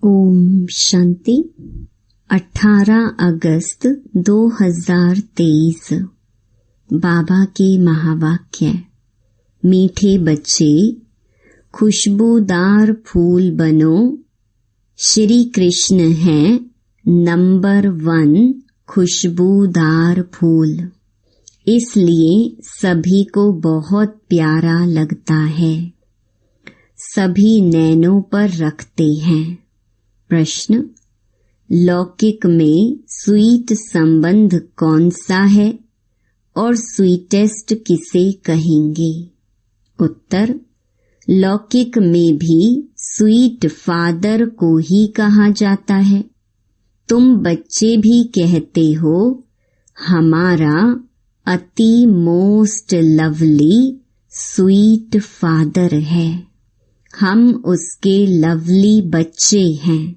ओम शांति। 18 अगस्त 2023 बाबा के महावाक्य। मीठे बच्चे, खुशबूदार फूल बनो। श्री कृष्ण हैं नंबर 1 खुशबूदार फूल, इसलिए सभी को बहुत प्यारा लगता है। सभी नैनों पर रखते हैं। प्रश्न, लौकिक में स्वीट संबंध कौन सा है और स्वीटेस्ट किसे कहेंगे? उत्तर, लौकिक में भी स्वीट फादर को ही कहा जाता है। तुम बच्चे भी कहते हो हमारा अति मोस्ट लवली स्वीट फादर है। हम उसके लवली बच्चे हैं।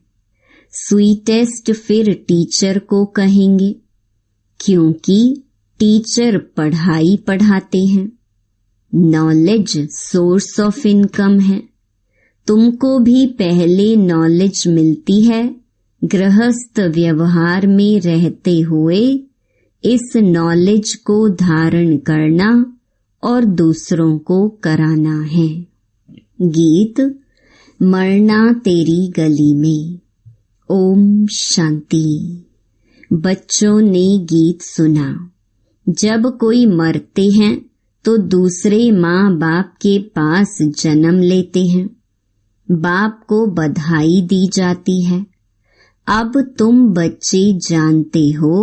स्वीटेस्ट फिर टीचर को कहेंगे, क्योंकि टीचर पढ़ाई पढ़ाते हैं। नॉलेज सोर्स ऑफ इनकम है। तुमको भी पहले नॉलेज मिलती है। गृहस्थ व्यवहार में रहते हुए इस नॉलेज को धारण करना और दूसरों को कराना है। गीत, मरना तेरी गली में। ओम शांति। बच्चों ने गीत सुना। जब कोई मरते हैं तो दूसरे माँ बाप के पास जन्म लेते हैं। बाप को बधाई दी जाती है। अब तुम बच्चे जानते हो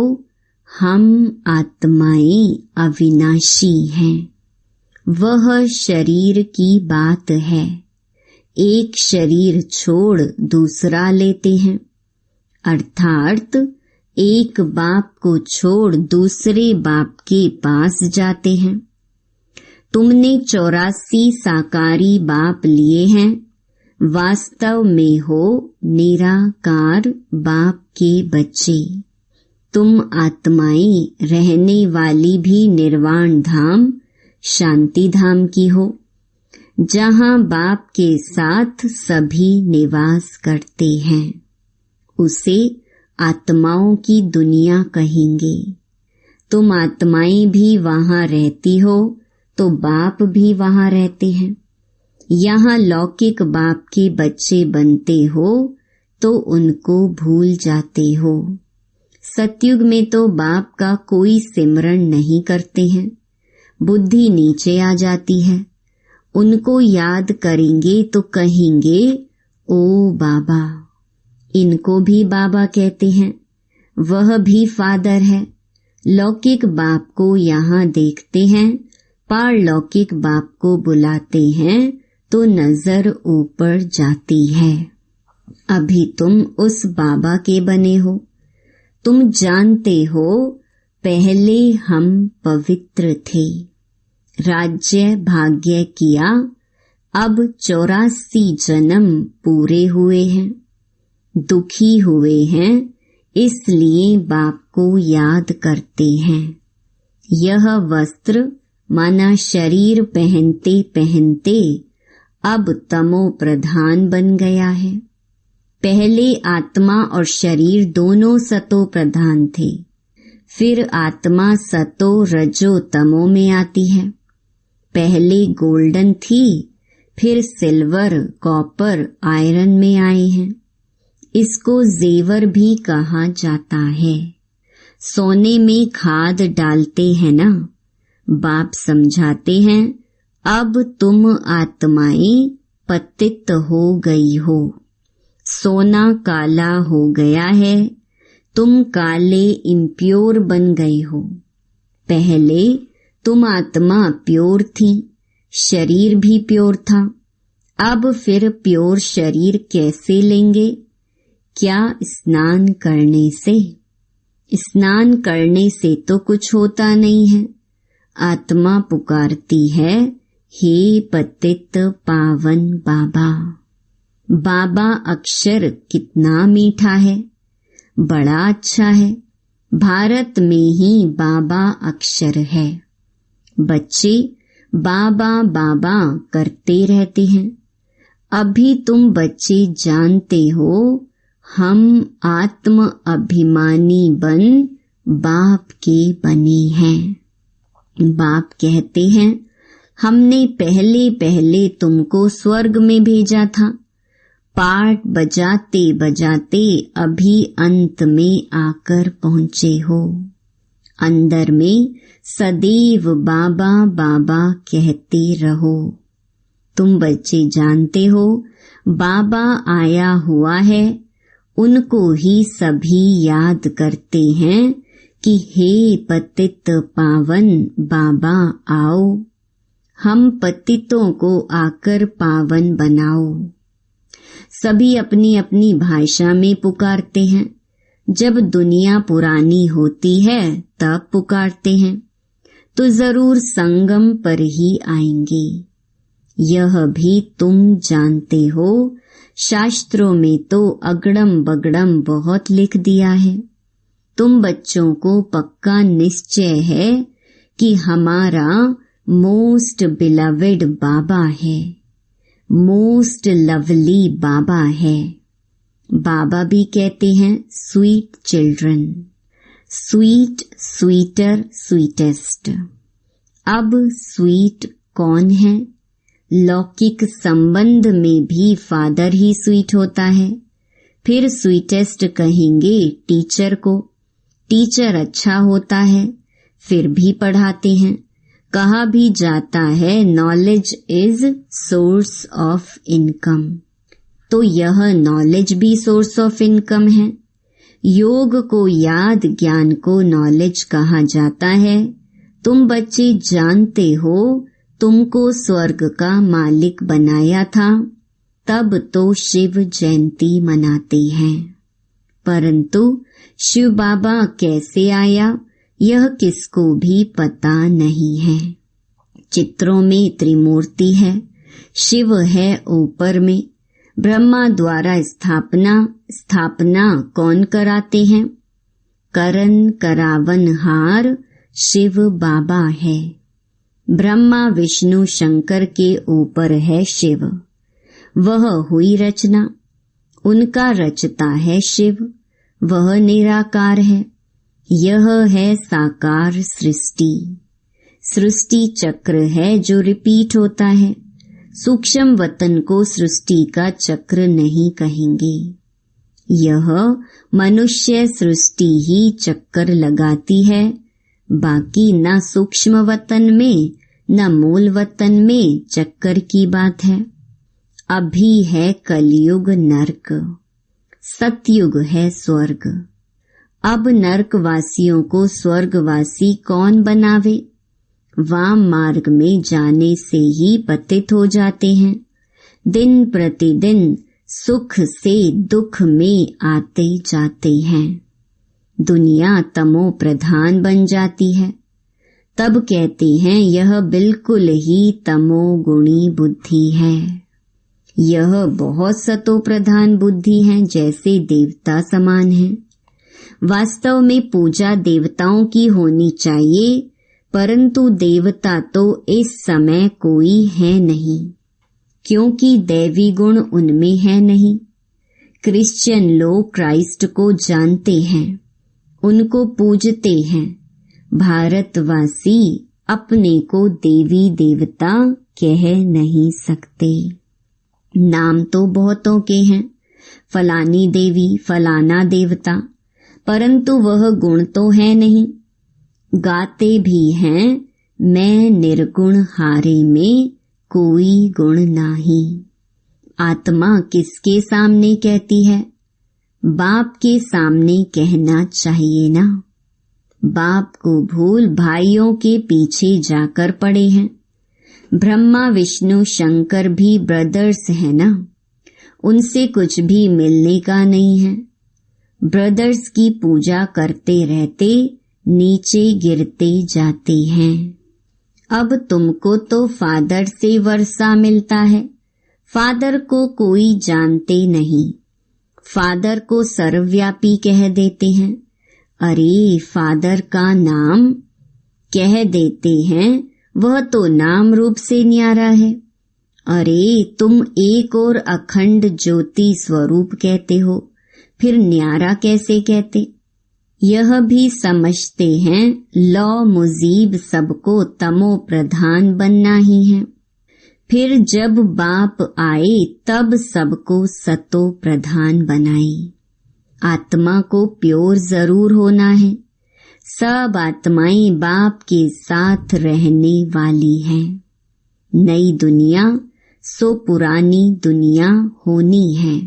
हम आत्माएं अविनाशी हैं। वह शरीर की बात है। एक शरीर छोड़ दूसरा लेते हैं, अर्थात एक बाप को छोड़ दूसरे बाप के पास जाते हैं। तुमने 84 साकारी बाप लिए हैं। वास्तव में हो निराकार बाप के बच्चे। तुम आत्माएं रहने वाली भी निर्वाण धाम शांति धाम की हो, जहाँ बाप के साथ सभी निवास करते हैं। उसे आत्माओं की दुनिया कहेंगे। तुम आत्माएं भी वहाँ रहती हो तो बाप भी वहाँ रहते हैं। यहाँ लौकिक बाप के बच्चे बनते हो तो उनको भूल जाते हो। सतयुग में तो बाप का कोई सिमरन नहीं करते हैं। बुद्धि नीचे आ जाती है। उनको याद करेंगे तो कहेंगे ओ बाबा। इनको भी बाबा कहते हैं। वह भी फादर है। लौकिक बाप को यहाँ देखते हैं, पारलौकिक बाप को बुलाते हैं तो नजर ऊपर जाती है। अभी तुम उस बाबा के बने हो। तुम जानते हो पहले हम पवित्र थे, राज्य भाग्य किया। अब 84 जन्म पूरे हुए हैं। दुखी हुए हैं, इसलिए बाप को याद करते हैं। यह वस्त्र माना शरीर पहनते पहनते अब तमो प्रधान बन गया है। पहले आत्मा और शरीर दोनों सतो प्रधान थे। फिर आत्मा सतो रजो तमो में आती है। पहले गोल्डन थी, फिर सिल्वर, कॉपर, आयरन में आए हैं। इसको जेवर भी कहा जाता है। सोने में खाद डालते हैं ना। बाप समझाते हैं अब तुम आत्माएं पतित हो गई हो। सोना काला हो गया है। तुम काले इम्प्योर बन गए हो। पहले तुम आत्मा प्योर थी, शरीर भी प्योर था। अब फिर प्योर शरीर कैसे लेंगे? क्या स्नान करने से? स्नान करने से तो कुछ होता नहीं है। आत्मा पुकारती है, हे पतित पावन बाबा। बाबा अक्षर कितना मीठा है, बड़ा अच्छा है। भारत में ही बाबा अक्षर है। बच्चे बाबा बाबा करते रहते हैं। अभी तुम बच्चे जानते हो हम आत्म अभिमानी बन बाप के बने हैं। बाप कहते हैं, हमने पहले पहले तुमको स्वर्ग में भेजा था। पाठ बजाते बजाते अभी अंत में आकर पहुँचे हो। अंदर में सदैव बाबा बाबा कहते रहो। तुम बच्चे जानते हो बाबा आया हुआ है, उनको ही सभी याद करते हैं कि हे पतित पावन बाबा आओ, हम पतितों को आकर पावन बनाओ। सभी अपनी अपनी भाषा में पुकारते हैं। जब दुनिया पुरानी होती है तब पुकारते हैं, तो जरूर संगम पर ही आएंगे। यह भी तुम जानते हो, शास्त्रों में तो अगड़म बगड़म बहुत लिख दिया है। तुम बच्चों को पक्का निश्चय है कि हमारा मोस्ट बिलवेड बाबा है, मोस्ट लवली बाबा है। बाबा भी कहते हैं sweet children, sweet, sweeter, sweetest. अब स्वीट कौन है? लौकिक संबंध में भी फादर ही स्वीट होता है। फिर स्वीटेस्ट कहेंगे टीचर को। टीचर अच्छा होता है, फिर भी पढ़ाते हैं। कहा भी जाता है knowledge is source of income, तो यह नॉलेज भी सोर्स ऑफ इनकम है। योग को याद, ज्ञान को नॉलेज कहा जाता है। तुम बच्चे जानते हो तुमको स्वर्ग का मालिक बनाया था, तब तो शिव जयंती मनाते हैं। परंतु शिव बाबा कैसे आया यह किसको भी पता नहीं है। चित्रों में त्रिमूर्ति है, शिव है ऊपर में। ब्रह्मा द्वारा स्थापना कौन कराते हैं? करन करावनहार शिव बाबा है। ब्रह्मा विष्णु शंकर के ऊपर है शिव, वह हुई रचना। उनका रचता है शिव, वह निराकार है। यह है साकार सृष्टि। सृष्टि चक्र है जो रिपीट होता है। सूक्ष्म वतन को सृष्टि का चक्र नहीं कहेंगे। यह मनुष्य सृष्टि ही चक्कर लगाती है, बाकी न सूक्ष्म वतन में न मूल वतन में चक्कर की बात है। अभी है कलयुग नरक, सतयुग है स्वर्ग। अब नरकवासियों को स्वर्गवासी कौन बनावे? वाम मार्ग में जाने से ही पतित हो जाते हैं। दिन प्रतिदिन सुख से दुख में आते जाते हैं। दुनिया तमो प्रधान बन जाती है। तब कहते हैं यह बिल्कुल ही तमोगुणी बुद्धि है। यह बहुत सतो प्रधान बुद्धि है, जैसे देवता समान है। वास्तव में पूजा देवताओं की होनी चाहिए, परंतु देवता तो इस समय कोई है नहीं, क्योंकि दैवी गुण उनमें है नहीं। क्रिश्चियन लोग क्राइस्ट को जानते हैं, उनको पूजते हैं। भारतवासी अपने को देवी देवता कह नहीं सकते। नाम तो बहुतों के हैं, फलानी देवी, फलाना देवता, परंतु वह गुण तो है नहीं। गाते भी हैं मैं निर्गुण हारे में कोई गुण नाही। आत्मा किसके सामने कहती है? बाप के सामने कहना चाहिए ना। बाप को भूल भाइयों के पीछे जाकर पड़े हैं। ब्रह्मा विष्णु शंकर भी ब्रदर्स है ना, उनसे कुछ भी मिलने का नहीं है। ब्रदर्स की पूजा करते रहते नीचे गिरते जाते हैं। अब तुमको तो फादर से वर्षा मिलता है। फादर को कोई जानते नहीं, फादर को सर्वव्यापी कह देते हैं। अरे फादर का नाम कह देते हैं, वह तो नाम रूप से न्यारा है। अरे तुम एक और अखंड ज्योति स्वरूप कहते हो, फिर न्यारा कैसे कहते। यह भी समझते हैं लौ मुजीब सबको तमो प्रधान बनना ही है। फिर जब बाप आए तब सबको सतो प्रधान बनाए। आत्मा को प्योर जरूर होना है। सब आत्माएं बाप के साथ रहने वाली हैं। नई दुनिया सो पुरानी दुनिया होनी है।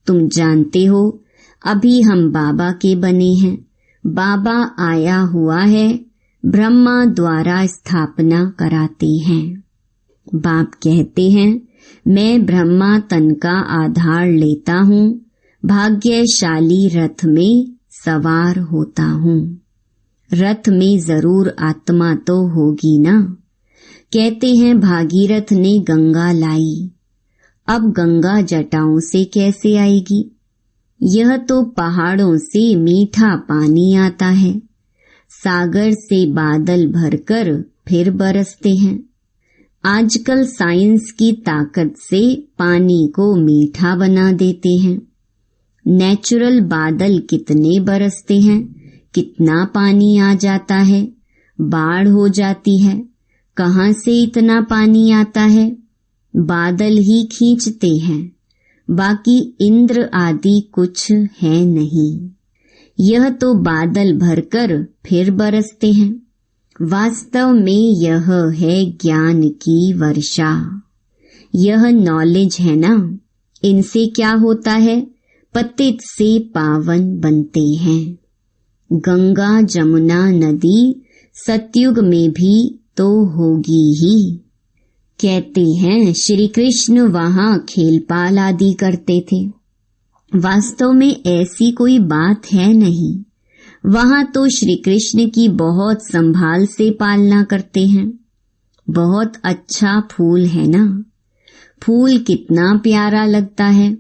तुम जानते हो अभी हम बाबा के बने हैं। बाबा आया हुआ है, ब्रह्मा द्वारा स्थापना कराते हैं। बाप कहते हैं मैं ब्रह्मा तन का आधार लेता हूँ, भाग्यशाली रथ में सवार होता हूँ। रथ में जरूर आत्मा तो होगी ना। कहते हैं भागीरथ ने गंगा लाई, अब गंगा जटाओं से कैसे आएगी। यह तो पहाड़ों से मीठा पानी आता है, सागर से बादल भरकर फिर बरसते हैं। आजकल साइंस की ताकत से पानी को मीठा बना देते हैं। नेचुरल बादल कितने बरसते हैं, कितना पानी आ जाता है, बाढ़ हो जाती है। कहाँ से इतना पानी आता है, बादल ही खींचते हैं, बाकी इंद्र आदि कुछ है नहीं। यह तो बादल भरकर फिर बरसते हैं। वास्तव में यह है ज्ञान की वर्षा। यह नॉलेज है ना। इनसे क्या होता है, पतित से पावन बनते हैं। गंगा जमुना नदी सतयुग में भी तो होगी ही। कहते हैं श्री कृष्ण वहाँ खेलपाल आदि करते थे। वास्तव में ऐसी कोई बात है नहीं। वहाँ तो श्री कृष्ण की बहुत संभाल से पालना करते हैं। बहुत अच्छा फूल है ना। फूल कितना प्यारा लगता है,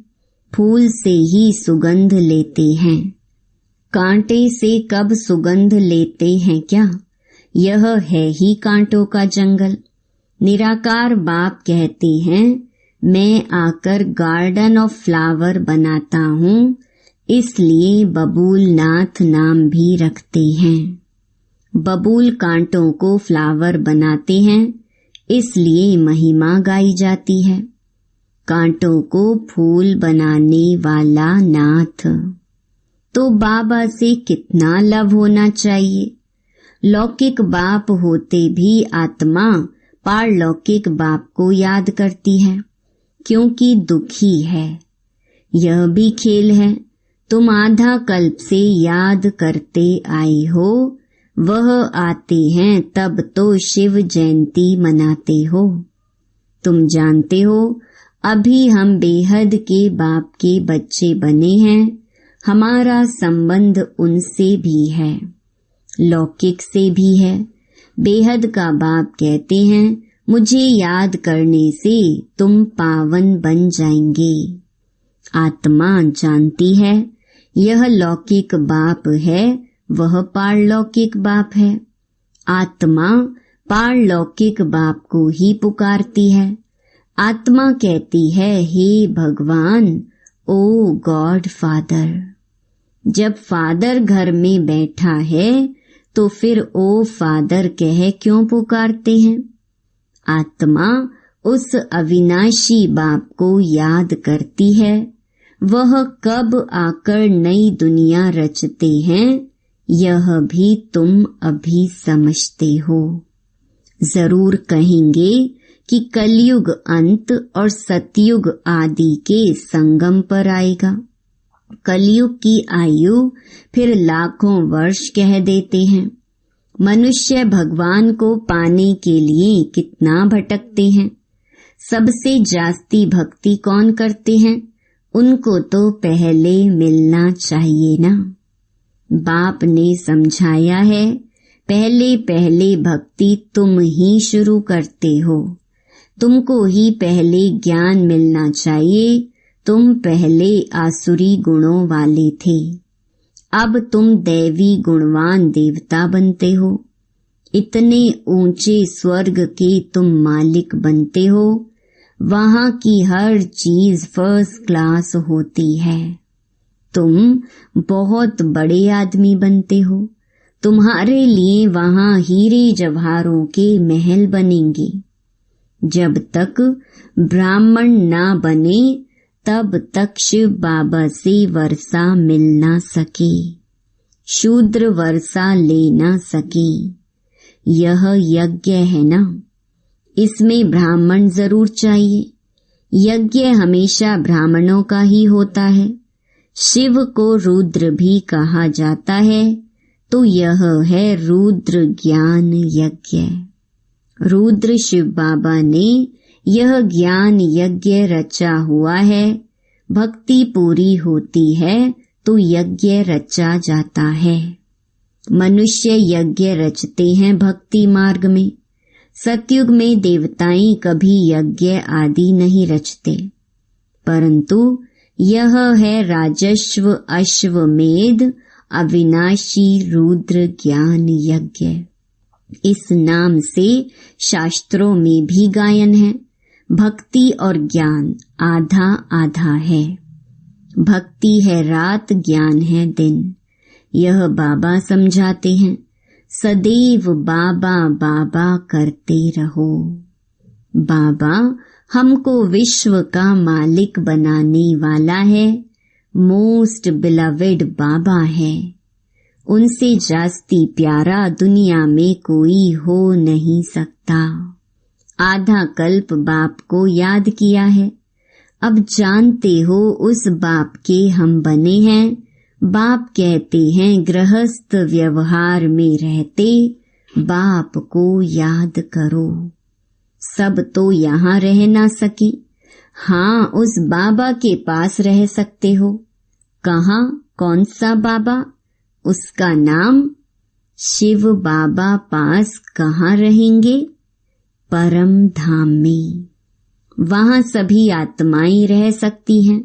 फूल से ही सुगंध लेते हैं। कांटे से कब सुगंध लेते हैं क्या, यह है ही कांटों का जंगल। निराकार बाप कहते हैं मैं आकर गार्डन ऑफ फ्लावर बनाता हूँ, इसलिए बबूल नाथ नाम भी रखते हैं। बबूल कांटों को फ्लावर बनाते हैं, इसलिए महिमा गाई जाती है। कांटों को फूल बनाने वाला नाथ। तो बाबा से कितना लव होना चाहिए। लौकिक बाप होते भी आत्मा पारलौकिक बाप को याद करती है, क्योंकि दुखी है। यह भी खेल है। तुम आधा कल्प से याद करते आए हो, वह आते हैं तब तो शिव जयंती मनाते हो। तुम जानते हो अभी हम बेहद के बाप के बच्चे बने हैं। हमारा संबंध उनसे भी है, लौकिक से भी है। बेहद का बाप कहते हैं मुझे याद करने से तुम पावन बन जाएंगे। आत्मा जानती है यह लौकिक बाप है, वह पारलौकिक बाप है। आत्मा पारलौकिक बाप को ही पुकारती है। आत्मा कहती है हे भगवान, ओ गॉड फादर। जब फादर घर में बैठा है तो फिर ओ फादर कह क्यों पुकारते हैं। आत्मा उस अविनाशी बाप को याद करती है। वह कब आकर नई दुनिया रचते हैं, यह भी तुम अभी समझते हो। जरूर कहेंगे कि कलयुग अंत और सतयुग आदि के संगम पर आएगा। कलयुग की आयु फिर लाखों वर्ष कह देते हैं। मनुष्य भगवान को पाने के लिए कितना भटकते हैं। सबसे जास्ती भक्ति कौन करते हैं, उनको तो पहले मिलना चाहिए ना। बाप ने समझाया है पहले पहले भक्ति तुम ही शुरू करते हो। तुमको ही पहले ज्ञान मिलना चाहिए। तुम पहले आसुरी गुणों वाले थे, अब तुम दैवी गुणवान देवता बनते हो। इतने ऊंचे स्वर्ग के तुम मालिक बनते हो। वहाँ की हर चीज फर्स्ट क्लास होती है। तुम बहुत बड़े आदमी बनते हो। तुम्हारे लिए वहाँ हीरे जवाहरों के महल बनेंगे। जब तक ब्राह्मण ना बने तब तक शिव बाबा से वर्षा मिल ना सके, शूद्र वर्षा ले ना सके। यह यज्ञ है ना, इसमें ब्राह्मण जरूर चाहिए। यज्ञ हमेशा ब्राह्मणों का ही होता है। शिव को रुद्र भी कहा जाता है, तो यह है रुद्र ज्ञान यज्ञ। रुद्र शिव बाबा ने यह ज्ञान यज्ञ रचा हुआ है। भक्ति पूरी होती है तो यज्ञ रचा जाता है। मनुष्य यज्ञ रचते हैं भक्ति मार्ग में। सतयुग में देवताएं कभी यज्ञ आदि नहीं रचते, परंतु यह है राजस्व अश्वमेध अविनाशी रुद्र ज्ञान यज्ञ। इस नाम से शास्त्रों में भी गायन है। भक्ति और ज्ञान आधा आधा है। भक्ति है रात, ज्ञान है दिन। यह बाबा समझाते हैं। सदैव बाबा बाबा करते रहो। बाबा हमको विश्व का मालिक बनाने वाला है। मोस्ट बिलवेड बाबा है। उनसे जास्ती प्यारा दुनिया में कोई हो नहीं सकता। आधा कल्प बाप को याद किया है। अब जानते हो उस बाप के हम बने हैं। बाप कहते हैं गृहस्थ व्यवहार में रहते बाप को याद करो। सब तो यहाँ रह ना सके। हाँ, उस बाबा के पास रह सकते हो। कहाँ? कौन सा बाबा? उसका नाम शिव बाबा पास कहाँ रहेंगे? परम धाम में। वहाँ सभी आत्माएं रह सकती हैं।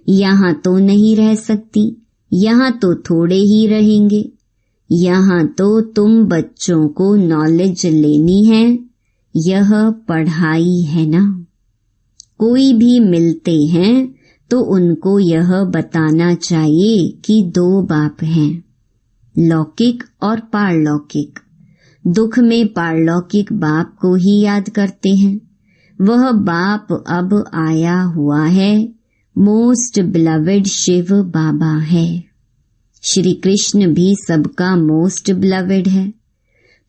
यहाँ तो नहीं रह सकती। यहाँ तो थोड़े ही रहेंगे। यहाँ तो तुम बच्चों को नॉलेज लेनी है। यह पढ़ाई है ना। कोई भी मिलते हैं तो उनको यह बताना चाहिए कि दो बाप हैं, लौकिक और पारलौकिक। दुख में पारलौकिक बाप को ही याद करते हैं। वह बाप अब आया हुआ है। मोस्ट बिलवेड शिव बाबा है। श्री कृष्ण भी सबका मोस्ट बिलवेड है,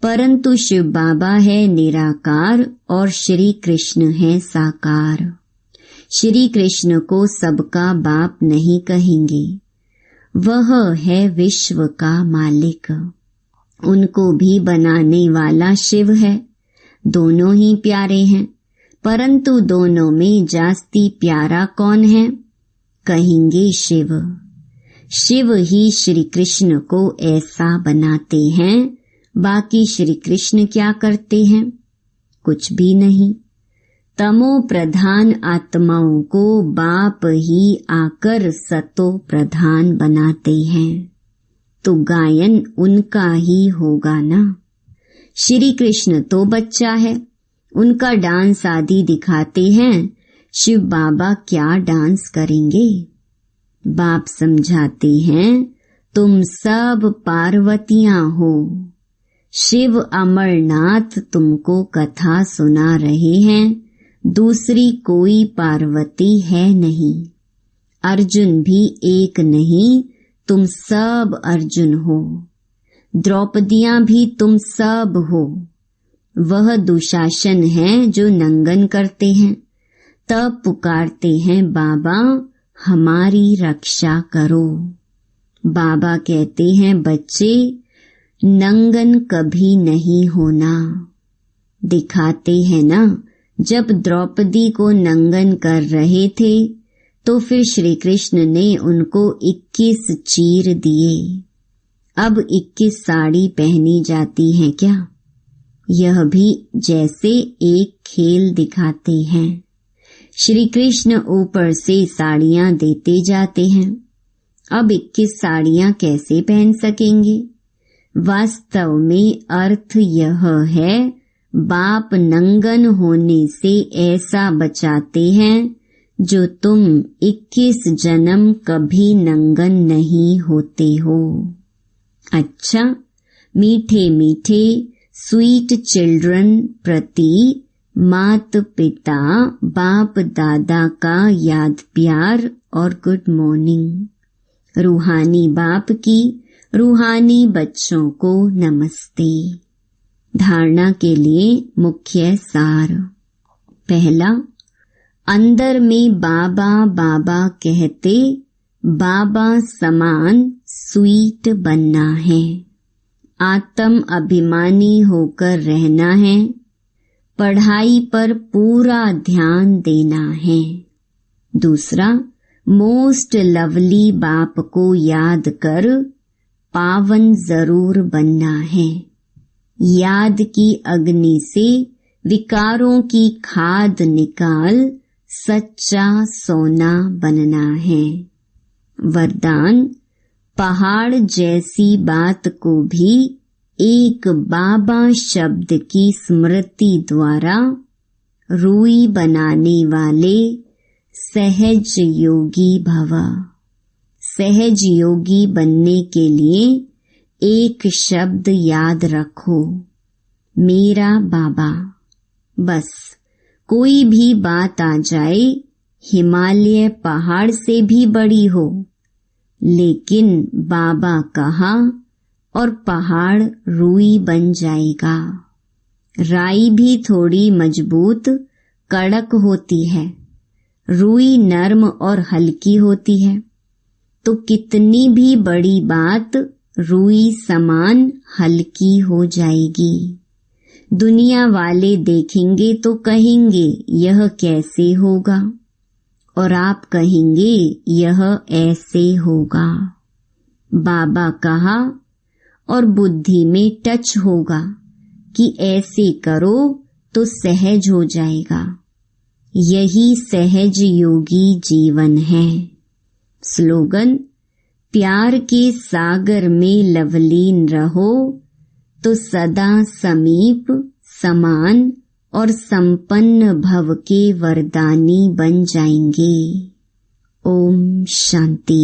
परंतु शिव बाबा है निराकार और श्री कृष्ण है साकार। श्री कृष्ण को सबका बाप नहीं कहेंगे। वह है विश्व का मालिक। उनको भी बनाने वाला शिव है। दोनों ही प्यारे हैं, परंतु दोनों में जास्ती प्यारा कौन है? कहेंगे शिव। शिव ही श्री कृष्ण को ऐसा बनाते हैं। बाकी श्री कृष्ण क्या करते हैं? कुछ भी नहीं। तमो प्रधान आत्माओं को बाप ही आकर सतो प्रधान बनाते हैं, तो गायन उनका ही होगा ना। श्री कृष्ण तो बच्चा है, उनका डांस आदि दिखाते हैं। शिव बाबा क्या डांस करेंगे? बाप समझाते हैं तुम सब पार्वतियां हो। शिव अमरनाथ तुमको कथा सुना रहे हैं। दूसरी कोई पार्वती है नहीं। अर्जुन भी एक नहीं, तुम सब अर्जुन हो। द्रौपदियां भी तुम सब हो। वह दुशासन है जो नंगन करते हैं। तब पुकारते हैं बाबा हमारी रक्षा करो। बाबा कहते हैं बच्चे नंगन कभी नहीं होना। दिखाते हैं ना, जब द्रौपदी को नंगन कर रहे थे तो फिर श्री कृष्ण ने उनको 21 चीर दिए। अब 21 साड़ी पहनी जाती हैं क्या? यह भी जैसे एक खेल दिखाते हैं। श्री कृष्ण ऊपर से साड़ियां देते जाते हैं। अब 21 साड़ियां कैसे पहन सकेंगे? वास्तव में अर्थ यह है, बाप नंगन होने से ऐसा बचाते हैं जो तुम 21 जन्म कभी नंगन नहीं होते हो। अच्छा, मीठे मीठे स्वीट चिल्ड्रन प्रति मात पिता बाप दादा का याद प्यार और गुड मॉर्निंग। रूहानी बाप की रूहानी बच्चों को नमस्ते। धारणा के लिए मुख्य सार। पहला, अंदर में बाबा बाबा कहते बाबा समान स्वीट बनना है। आत्म अभिमानी होकर रहना है। पढ़ाई पर पूरा ध्यान देना है। दूसरा, मोस्ट लवली बाप को याद कर पावन जरूर बनना है। याद की अग्नि से विकारों की खाद निकाल सच्चा सोना बनना है। वरदान, पहाड़ जैसी बात को भी एक बाबा शब्द की स्मृति द्वारा रूई बनाने वाले सहज योगी भव। सहज योगी बनने के लिए एक शब्द याद रखो, मेरा बाबा। बस कोई भी बात आ जाए, हिमालय पहाड़ से भी बड़ी हो, लेकिन बाबा कहा और पहाड़ रूई बन जाएगा। राई भी थोड़ी मजबूत कड़क होती है, रूई नर्म और हल्की होती है। तो कितनी भी बड़ी बात रूई समान हल्की हो जाएगी। दुनिया वाले देखेंगे तो कहेंगे यह कैसे होगा, और आप कहेंगे यह ऐसे होगा। बाबा कहा और बुद्धि में टच होगा कि ऐसे करो तो सहज हो जाएगा। यही सहज योगी जीवन है। स्लोगन, प्यार के सागर में लवलीन रहो तो सदा समीप समान और संपन्न भव के वरदानी बन जाएंगे। ओम शांति।